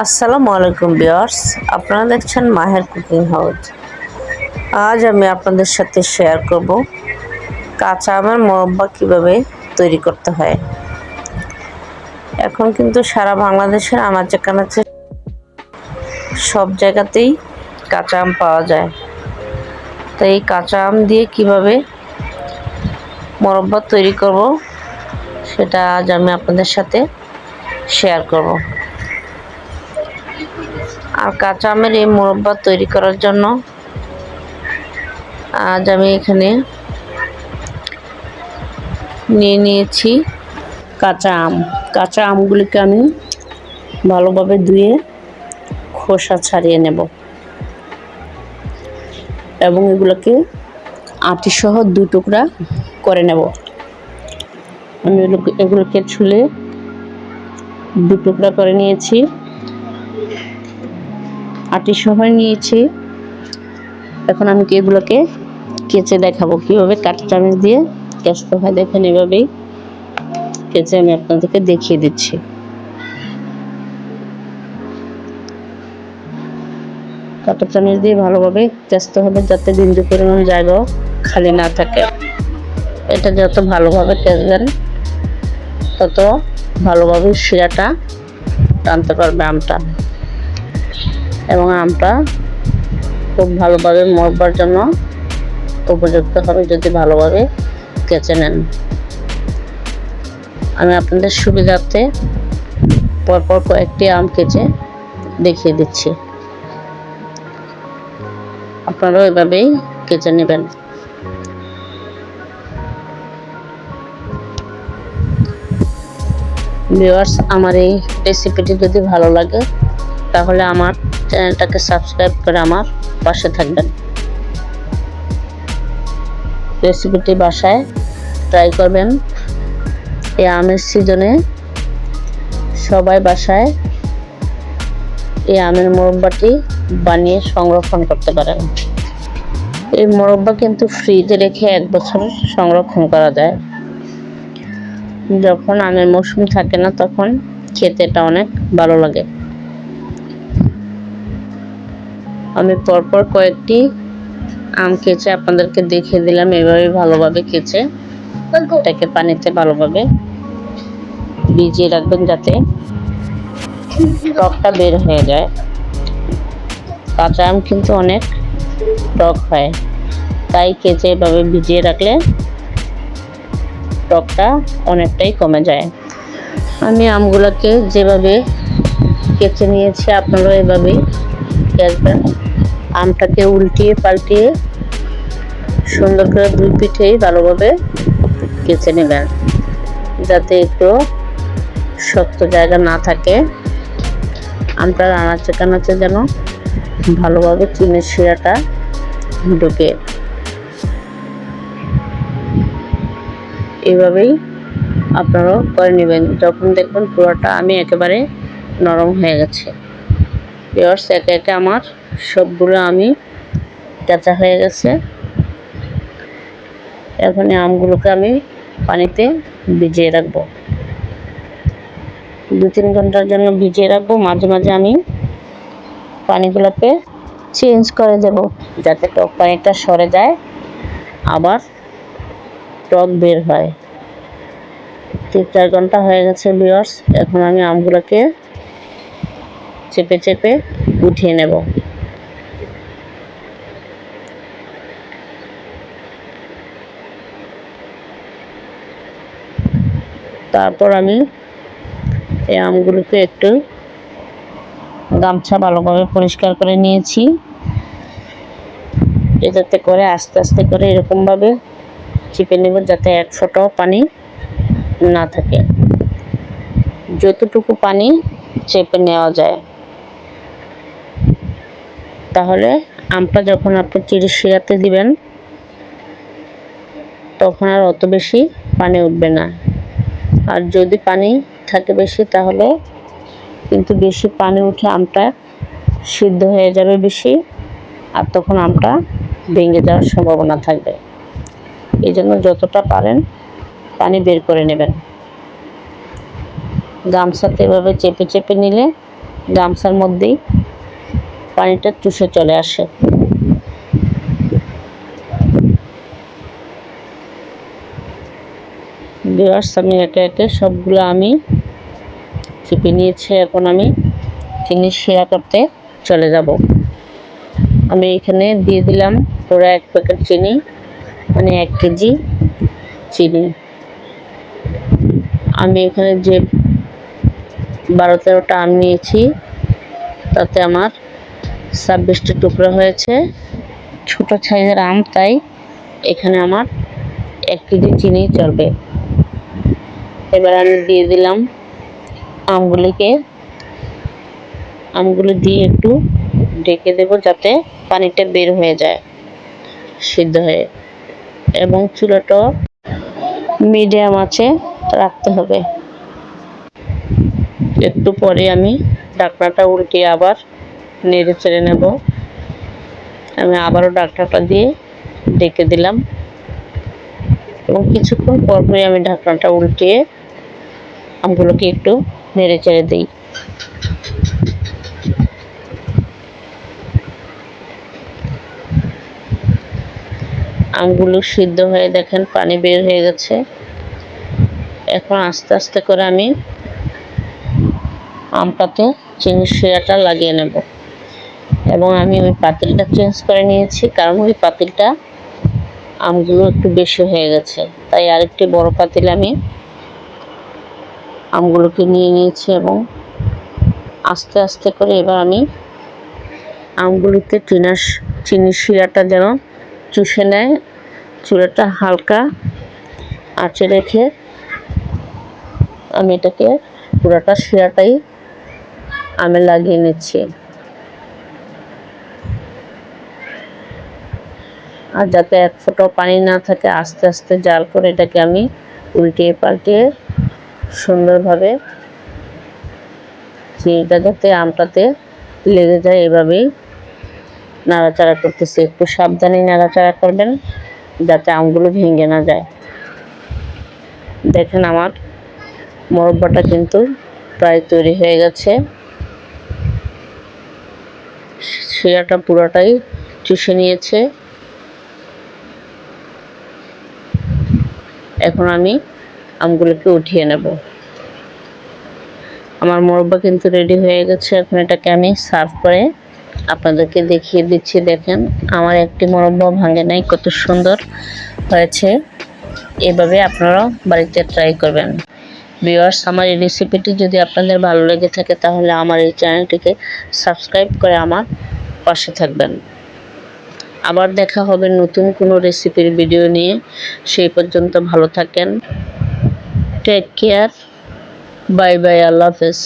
আসসালামু আলাইকুম ভিউয়ার্স, আপনারা দেখছেন মাহের কুকিং হাউস। আজ আমি আপনাদের সাথে শেয়ার করব কাঁচা আমের মোরব্বা কিভাবে তৈরি করতে হয়। এখন কিন্তু সারা বাংলাদেশের আনাচে কানাচে সব জায়গাতেই কাঁচা আম পাওয়া যায়। তো এই কাঁচা আম দিয়ে কিভাবে মোরব্বা তৈরি করব সেটা আজ আমি আপনাদের সাথে শেয়ার করব। আর কাঁচা আমের এই মোরব্বা তৈরি করার জন্য আজ আমি এখানে নিয়ে নিয়েছি কাঁচা আমগুলিকে আমি ভালোভাবে ধুয়ে খোসা ছাড়িয়ে নেব এবং এগুলোকে আটি সহ 2 টুকরা করে নেব। আমি এগুলোকে ছুলে 2 টুকরা করে নিয়েছি, আটি সহ নিয়েছি। এখন আমি এগুলোকে কেচে দেখাবো কিভাবে কাঁচা চামচ দিয়ে কেচতে হয়। দেখেন এভাবেই কেচে আমি আপনাদেরকে দেখিয়ে দিচ্ছি। কাঁচা চামচ দিয়ে ভালোভাবে কেচতে হবে যাতে বিন্দু পরিমাণ জায়গাও খালি না থাকে। এটা যত ভালোভাবে কেচবেন তত ভালোভাবে শিরাটা টানতে পারবে আমটা, এবং আমটা খুব ভালোভাবে মোরব্বার জন্য উপযুক্ত হবে যদি ভালোভাবে কেচে নেন। আমি আপনাদের সুবিধার্থে পরপর কয়েকটি আম কেচে দেখিয়ে দিচ্ছি, আপনারাও এভাবেই কেচে নেবেন। ভিউয়ার্স, আমার এই রেসিপিটি যদি ভালো লাগে তাহলে আমার চ্যানেলটাকে সাবস্ক্রাইব করে আমার পাশে থাকবেন। রেসিপিটি বাসায় ট্রাই করবেন। এই আমের সিজনে সবাই বাসায় এই আমের মোরব্বাটি বানিয়ে সংরক্ষণ করতে পারেন। এই মোরব্বা কিন্তু ফ্রিজে রেখে 1 বছর সংরক্ষণ করা যায়। যখন আমের মৌসুম থাকে না তখন খেতে এটা অনেক ভালো লাগে। আমি পরপর কয়েকটি আম কেচে আপনাদেরকে দেখিয়ে দিলাম। এভাবে ভালোভাবে কেচে এটাকে পানিতে ভালোভাবে ভিজিয়ে রাখবেন যাতে টকটা বের হয়ে যায়। কাঁচা আম কিন্তু অনেক টক হয়, তাই কেচে এভাবে ভিজিয়ে রাখলে টকটা অনেকটাই কমে যায়। আমি আমগুলোকে যেভাবে কেচে নিয়েছি আপনারা এভাবেই কেচবেন। আমটাকে উল্টিয়ে পাল্টিয়ে সুন্দর করে 2 পিঠেই ভালোভাবে কেচে নেবেন যাতে একটু শক্ত জায়গা না থাকে। আমটার আনাচে কানাচে যেন ভালোভাবে চিনির শিরাটা ঢুকে। এইভাবেই আপনারাও করে নেবেন। যখন দেখবেন পুরোটা আমি একেবারে নরম হয়ে গেছে। ভিউয়ার্স, একে একে আমার সবগুলো আমি কাঁচা হয়ে গেছে। এখন আমগুলোকে আমি পানিতে ভিজিয়ে রাখবো, 2-3 ঘন্টার জন্য ভিজিয়ে রাখবো। মাঝে মাঝে আমি পানিগুলোকে চেঞ্জ করে দেব যাতে টক পানিটা সরে যায়, আবার টক বের হয়। 3-4 ঘন্টা হয়ে গেছে ভিউয়ার্স। এখন আমি আমগুলোকে চেপে চেপে উঠিয়ে নেব। তারপর আমি এই আমগুলোকে একটু গামছা ভালোভাবে পরিষ্কার করে নিয়েছি, এটাতে করে আস্তে আস্তে করে এরকমভাবে চিপে নেব যাতে 1 ফোঁটাও পানি না থাকে। যতটুকু পানি চেপে নেওয়া যায়, তাহলে আমটা যখন আপনি চিনি শিরাতে দিবেন তখন আর অত বেশি পানি উঠবে না। আর যদি পানি থাকে বেশি তাহলে কিন্তু বেশি পানি উঠে আমটা সিদ্ধ হয়ে যাবে বেশি, আর তখন আমটা ভেঙে যাওয়ার সম্ভাবনা থাকবে। এই জন্য যতটা পারেন পানি বের করে নেবেন। গামছাতে এভাবে চেপে চেপে নিলে গামছার মধ্যেই পানিটা চুষে চলে আসে। ভিউয়ার্স, আমি একে একে সবগুলো আমি চিপে নিয়েছি। এখন আমি চিনি শিরা করতে চলে যাব। আমি এখানে দিয়ে দিলাম পুরো 1 প্যাকেট চিনি, মানে 1 কেজি চিনি। আমি এখানে যে 12-13টা আম নিয়েছি তাতে আমার 26টা টুকরো হয়েছে। ছোট সাইজের আম, তাই এখানে আমার 1 কেজি চিনি চলবে। এবার আমি দিয়ে দিলাম আমগুলো দিয়ে একটু ঢেকে দেব যাতে পানিটা বের হয়ে যায় সিদ্ধ হয়ে, এবং চুলাটা মিডিয়াম আঁচে রাখতে হবে। একটু পরে আমি ঢাকনাটা উল্টিয়ে আবার নেড়ে চেড়ে নেব। আমি আবারও ঢাকনাটা দিয়ে ঢেকে দিলাম এবং কিছুক্ষণ পরপরই আমি ঢাকনাটা উল্টিয়ে আমগুলোকে একটু নেড়ে চেড়ে দিই। আমগুলো সিদ্ধ হয়ে দেখেন পানি বের হয়ে গেছে। এখন আস্তে আস্তে করে আমি আমটাতে চিনির শিরাটা লাগিয়ে নেব, এবং আমি ওই পাতিলটা চেঞ্জ করে নিয়েছি, কারণ ওই পাতিলটা আমগুলো একটু বেশি হয়ে গেছে, তাই আরেকটি বড় পাতিলে আমি আমগুলোকে নিয়ে নিয়েছি। এবং আস্তে আস্তে করে এবার আমি আমগুলিতে চিনির শিরাটা যেন চুষে নেয়, চুলাটা হালকা আঁচে রেখে আমি এটাকে পুরোটা শিরাটাই আমি লাগিয়ে নিচ্ছি। আর যাতে 1 ফোঁটাও পানি না থাকে, আস্তে আস্তে জাল করে এটাকে আমি উল্টিয়ে পাল্টিয়ে সুন্দরভাবে চিনিটা যাতে আমটাতে লেগে যায় এভাবেই নাড়াচাড়া করতেছি। একটু সাবধানে নাড়াচাড়া করবেন যাতে আমগুলো ভেঙে না যায়। দেখেন আমার মোরব্বাটা কিন্তু প্রায় তৈরি হয়ে গেছে। শিরাটা পুরোটাই চুষে নিয়েছে। এখন আমি আমগুলোকে উঠিয়ে নেব। আমার মোরব্বা কিন্তু রেডি হয়ে গেছে। এখন এটাকে আমি সার্ভ করে আপনাদেরকে দেখিয়ে দিচ্ছি। দেখেন আমার একটি মোরব্বা ভাঙে নাই, কত সুন্দর হয়েছে। এভাবে আপনারা বাড়িতে ট্রাই করবেন। ভিউয়ার্স, আমার এই রেসিপিটি যদি আপনাদের ভালো লেগে থাকে তাহলে আমার এই চ্যানেলটিকে সাবস্ক্রাইব করে আমার পাশে থাকবেন। আবার দেখা হবে নতুন কোনো রেসিপির ভিডিও নিয়ে। সেই পর্যন্ত ভালো থাকেন। Take care. Bye bye. আল্লাহ হাফেজ।